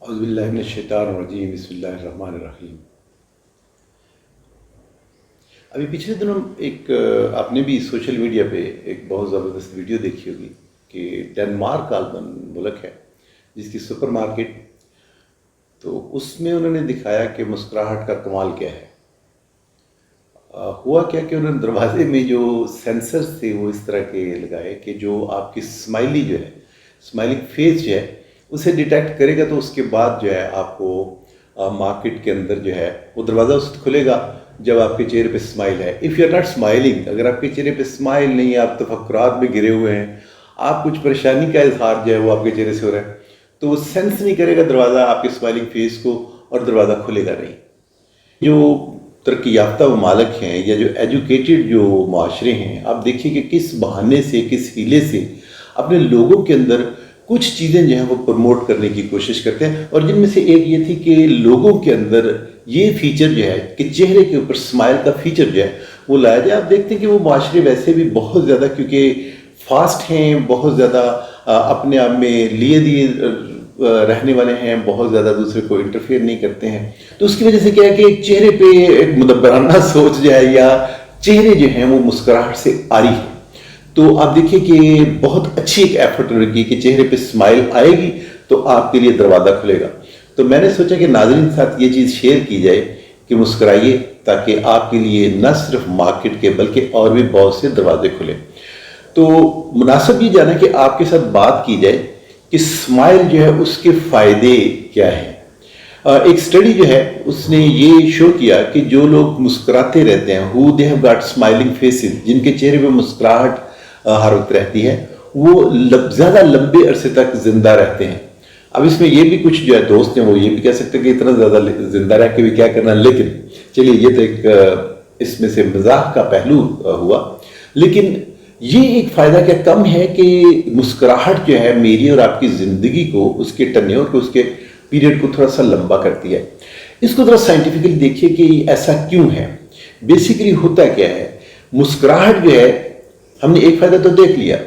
औज़ुबिल्लाहि मिनश्शैतानिर्रजीम बिस्मिल्लाहिर्रहमानिर्रहीम। अभी पिछले दिनों आपने भी सोशल मीडिया पे एक बहुत ज़बरदस्त वीडियो देखी होगी कि डेनमार्क आलबन मुल्क है जिसकी सुपरमार्केट, तो उसमें उन्होंने दिखाया कि मुस्कुराहट का कमाल क्या है। हुआ क्या कि उन्होंने दरवाजे में जो सेंसर्स थे वो इस तरह के लगाए कि जो आपकी स्माइलिंग फेस जो है उसे डिटेक्ट करेगा, तो उसके बाद जो है आपको मार्केट के अंदर जो है वो दरवाज़ा उस खुलेगा जब आपके चेहरे पे स्माइल है। If you are not smiling, अगर आपके चेहरे पे स्माइल नहीं है, आप तफक्कुरात में गिरे हुए हैं, आप कुछ परेशानी का इजहार जो है वो आपके चेहरे से हो रहा है, तो वो सेंस नहीं करेगा दरवाज़ा आपके स्माइलिंग फेस को और दरवाज़ा खुलेगा नहीं। जो तरक्की याफ्ता ममालिक हैं या जो एजुकेटेड जो माशरे हैं, आप देखिए कि किस बहाने से, किस हीले से अपने लोगों के अंदर कुछ चीज़ें जो हैं वो प्रमोट करने की कोशिश करते हैं। और जिनमें से एक ये थी कि लोगों के अंदर ये फीचर जो है कि चेहरे के ऊपर स्माइल का फीचर जो है वो लाया जाए। आप देखते हैं कि वो माशरे वैसे भी बहुत ज़्यादा, क्योंकि फास्ट हैं, बहुत ज़्यादा अपने आप में लिए दिए रहने वाले हैं, बहुत ज़्यादा दूसरे को इंटरफेयर नहीं करते हैं, तो उसकी वजह से क्या है कि एक चेहरे पे एक मुदब्बराना सोच जो है या चेहरे जो हैं वो मुस्कुराहट से आ रही है। तो आप देखिए कि बहुत अच्छी एक एफर्ट रखी कि चेहरे पे स्माइल आएगी तो आपके लिए दरवाज़ा खुलेगा। तो मैंने सोचा कि नाज़रीन के साथ ये चीज़ शेयर की जाए कि मुस्कुराइए, ताकि आपके लिए न सिर्फ मार्केट के बल्कि और भी बहुत से दरवाजे खुले। तो मुनासिब ये जाना कि आपके साथ बात की जाए कि स्माइल जो है उसके फ़ायदे क्या हैं। एक स्टडी जो है उसने ये शो किया कि जो लोग मुस्कुराते रहते हैं, who they have got smiling faces, जिनके चेहरे पे मुस्कुराहट हर वक्त रहती है, वो ज़्यादा लंबे अरसे तक जिंदा रहते हैं। अब इसमें ये भी कुछ जो है दोस्त हैं वो ये भी कह सकते हैं कि इतना ज़्यादा जिंदा रह के भी क्या करना, लेकिन चलिए ये तो एक इसमें से मजाक का पहलू हुआ। लेकिन ये एक फ़ायदा क्या कम है कि मुस्कुराहट जो है मेरी और आपकी ज़िंदगी को, उसके टन्योर को, उसके पीरियड को थोड़ा सा लंबा करती है। इसको थोड़ा साइंटिफिकली देखिए कि ऐसा क्यों है। बेसिकली होता क्या है, मुस्कुराहट जो है, हमने एक फ़ायदा तो देख लिया,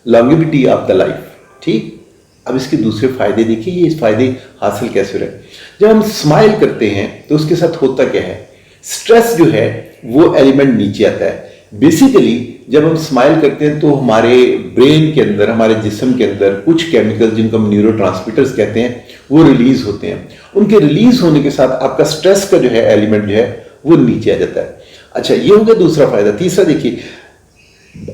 लॉन्गेविटी ऑफ द लाइफ, ठीक। अब इसके दूसरे फ़ायदे देखिए, ये फ़ायदे हासिल कैसे हो रहे हैं। जब हम स्माइल करते हैं तो उसके साथ होता क्या है, स्ट्रेस जो है वो एलिमेंट नीचे आता है। बेसिकली जब हम स्माइल करते हैं तो हमारे ब्रेन के अंदर, हमारे जिस्म के अंदर कुछ केमिकल जिनको हम न्यूरोट्रांसमीटर्स कहते हैं वो रिलीज होते हैं। उनके रिलीज होने के साथ आपका स्ट्रेस का जो है एलिमेंट जो है वो नीचे आ जाता है। अच्छा, ये हो गया दूसरा फायदा। तीसरा देखिए,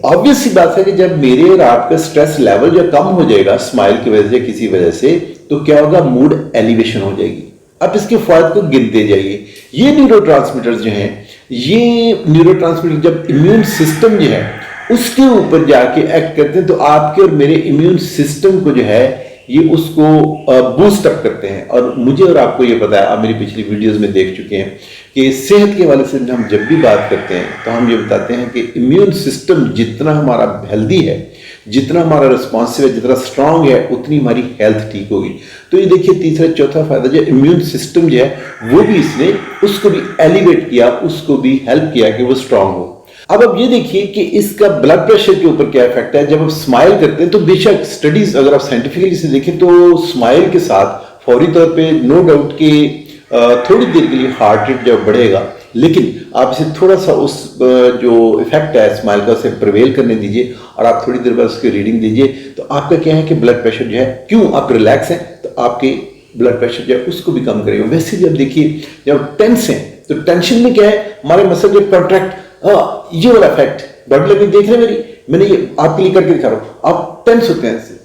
ऑब्वियस सी बात है कि जब मेरे और आपका स्ट्रेस लेवल जो कम हो जाएगा स्माइल की वजह से, किसी वजह से, तो क्या होगा, मूड एलिवेशन हो जाएगी। अब इसके फायदे को गिनते जाइए। ये न्यूरोट्रांसमीटर्स जो हैं, ये न्यूरोट्रांसमीटर जब इम्यून सिस्टम जो है उसके ऊपर जाके एक्ट करते हैं तो आपके और मेरे इम्यून सिस्टम को जो है ये उसको बूस्ट अप करते हैं। और मुझे और आपको ये पता है, आप मेरी पिछली वीडियोस में देख चुके हैं कि सेहत के हवाले से हम जब भी बात करते हैं तो हम ये बताते हैं कि इम्यून सिस्टम जितना हमारा हेल्दी है, जितना हमारा रिस्पॉन्सिव है, जितना स्ट्रांग है, उतनी हमारी हेल्थ ठीक होगी। तो ये देखिए तीसरा चौथा फायदा जो इम्यून सिस्टम जो है वो भी इसने उसको भी एलिवेट किया, उसको भी हेल्प किया कि वो स्ट्रांग हो। अब ये देखिए कि इसका ब्लड प्रेशर के ऊपर क्या इफेक्ट है। जब आप स्माइल करते हैं तो बेशक स्टडीज अगर आप साइंटिफिकली से देखें तो स्माइल के साथ फौरी तौर पे नो डाउट कि थोड़ी देर के लिए हार्ट रेट जब बढ़ेगा, लेकिन आप इसे थोड़ा सा उस जो इफेक्ट है स्माइल का उसे प्रिवेल करने दीजिए और आप थोड़ी देर बाद उसकी रीडिंग दीजिए, तो आपका क्या है कि ब्लड प्रेशर जो है, क्यों आप रिलैक्स हैं तो आपके ब्लड प्रेशर जो है उसको भी कम करेगा। वैसे भी आप देखिए जब टेंस हैं तो टेंशन में क्या है, हमारे मसल जो कॉन्ट्रैक्ट, ये वाला इफेक्ट बॉडी लैंग्वेज देख रहे हैं मैंने ये आपके लिए करके दिखा रहा हूं। आप टेंस होते हैं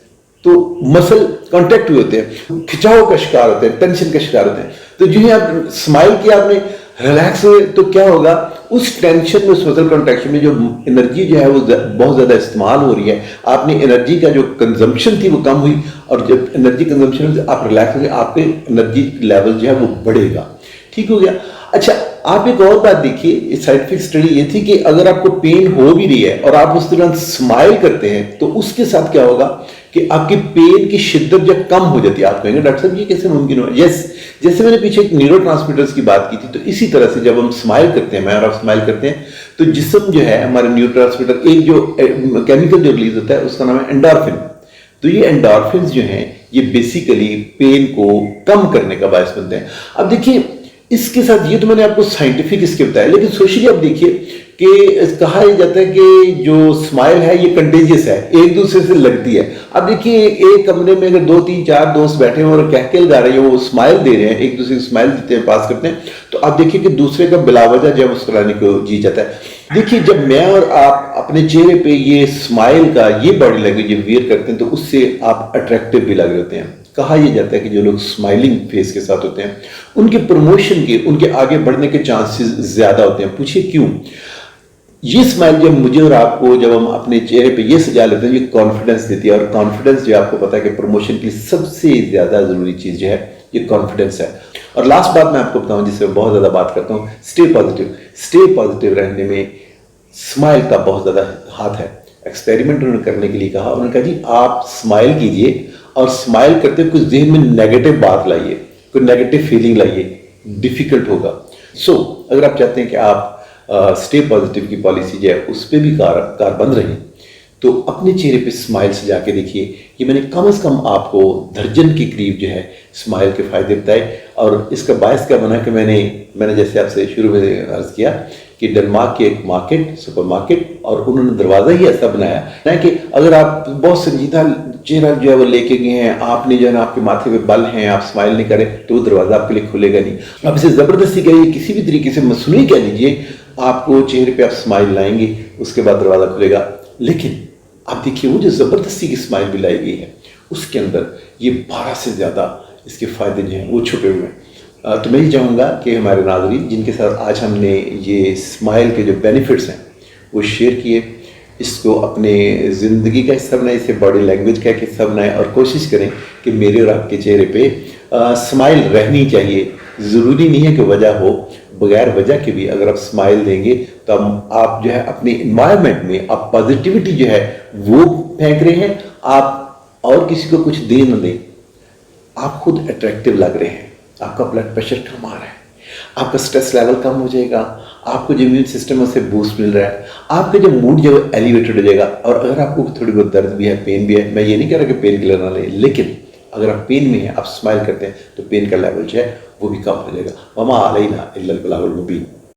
तो मसल कॉन्टैक्ट हुए होते हैं, खिंचाव का शिकार होते हैं, टेंशन का शिकार होते हैं। तो जो है आप स्माइल किया, आपने रिलैक्स हुए, तो क्या होगा, उस टेंशन में, उस मसल कॉन्ट्रैक्शन में जो एनर्जी जो है वो बहुत ज्यादा इस्तेमाल हो रही है, आपने एनर्जी का जो कंजम्पशन थी वो कम हुई, और जब एनर्जी कंजम्पशन से आप रिलैक्स हो गए, आपके एनर्जी लेवल जो है वो बढ़ेगा। ठीक हो गया। अच्छा, आप एक और बात देखिए, साइंटिफिक स्टडी ये थी कि अगर आपको पेन हो भी रही है और आप उस दौरान स्माइल करते हैं तो उसके साथ क्या होगा कि आपकी पेन की शिद्दत जब कम हो जाती है। आप कहेंगे डॉक्टर साहब ये कैसे मुमकिन हो? यस, जैसे मैंने पीछे एक न्यूरोट्रांसमीटर्स की बात की थी, तो इसी तरह से जब हम स्माइल करते हैं, मैं और आप स्माइल करते हैं, तो जिस्म जो है हमारे न्यूरोट्रांसमीटर, एक जो केमिकल जो रिलीज होता है उसका नाम है एंडोर्फिन। तो ये एंडोर्फिन जो हैं ये बेसिकली पेन को कम करने का बायस बनते हैं। अब देखिए इसके साथ ये तो मैंने आपको साइंटिफिक इसके बताया, लेकिन सोशली आप देखिए कि कहा जाता है कि जो स्माइल है ये कंटेजियस है, एक दूसरे से लगती है। अब देखिए एक कमरे में अगर 2 3 4 दोस्त बैठे हैं और कह के लगा रहे हैं, वो स्माइल दे रहे हैं, एक दूसरे को स्माइल देते हैं, पास करते हैं, तो आप देखिए कि दूसरे का बिलावजह जब मुस्कुराने को जी जाता है। देखिए जब मैं और आप अपने चेहरे पे ये स्माइल का ये बॉडी लैंग्वेज वियर करते हैं तो उससे आप अट्रैक्टिव भी लग रहे होते हैं। कहा यह जाता है कि जो लोग स्माइलिंग फेस के साथ होते हैं उनके प्रमोशन के, उनके आगे बढ़ने के चांसेस ज्यादा होते हैं। पूछिए क्यों? ये स्माइल जब मुझे और आपको, जब हम अपने चेहरे पे ये सजा लेते हैं, ये कॉन्फिडेंस देती है। और कॉन्फिडेंस जो आपको पता है कि प्रमोशन के लिए सबसे ज्यादा जरूरी चीज जो है ये कॉन्फिडेंस है। और लास्ट बात मैं आपको बताऊं जिससे मैं बहुत ज्यादा बात करता हूं, स्टे पॉजिटिव। स्टे पॉजिटिव रहने में स्माइल का बहुत ज्यादा हाथ है। एक्सपेरिमेंट उन्होंने करने के लिए कहा, उन्होंने कहा जी आप स्माइल कीजिए और स्माइल करते हुए कुछ जहन में नेगेटिव बात लाइए, कोई नेगेटिव फीलिंग लाइए, डिफिकल्ट होगा। सो अगर आप चाहते हैं कि आप स्टे पॉजिटिव की पॉलिसी जो है उस पर भी कारबंद रही, तो अपने चेहरे पे स्माइल सजा के देखिए। ये मैंने कम से कम आपको दर्जन के करीब जो है स्माइल के फायदे बताए। और इसका बायस क्या बना कि मैंने जैसे आपसे शुरू में अर्ज किया कि डेनमार्क की एक मार्केट, सुपर मार्केट, और उन्होंने दरवाज़ा ही ऐसा बनाया ना कि अगर आप बहुत संजीदा चेहरा जो है वो लेके गए हैं, आपने जो है ना आपके माथे पे बल हैं, आप स्माइल नहीं करें तो वो दरवाज़ा आपके लिए खुलेगा नहीं। आप इसे ज़बरदस्ती करिए, किसी भी तरीके से मसनूई कह लीजिए, आपको चेहरे पे आप स्माइल लाएंगे, उसके बाद दरवाज़ा खुलेगा। लेकिन आप देखिए वो जो ज़बरदस्ती की स्माइल भी लाई गई है उसके अंदर ये 12 से ज़्यादा इसके फ़ायदे जो हैं वो छुपे हुए हैं। तो मैं ये चाहूँगा कि हमारे नाज़रीन जिनके साथ आज हमने ये स्माइल के जो बेनिफिट्स हैं वो शेयर किए, इसको अपने ज़िंदगी का हिस्सा बनाए, इसे बॉडी लैंग्वेज का एक हिस्सा बनाए और कोशिश करें कि मेरे और आपके चेहरे पे स्माइल रहनी चाहिए। ज़रूरी नहीं है कि वजह हो, बगैर वजह के भी अगर आप स्माइल देंगे तो आप जो है अपने इन्वायरमेंट में आप पॉजिटिविटी जो है वो फेंक रहे हैं। आप और किसी को कुछ दे न दें, आप खुद अट्रैक्टिव लग रहे हैं, आपका ब्लड प्रेशर कम आ रहा है, आपका स्ट्रेस लेवल कम हो जाएगा, आपको जो इम्यून सिस्टम है उससे बूस्ट मिल रहा है, आपका जो मूड जो है एलिवेटेड हो जाएगा। और अगर आपको थोड़ी बहुत दर्द भी है, पेन भी है, मैं ये नहीं कह रहा कि पेन किलर ना लें, लेकिन अगर आप पेन में हैं, आप स्माइल करते हैं तो पेन का लेवल जो है वो भी कम हो जाएगा। वमा अलैना इल्लल बलागुल मुबीन।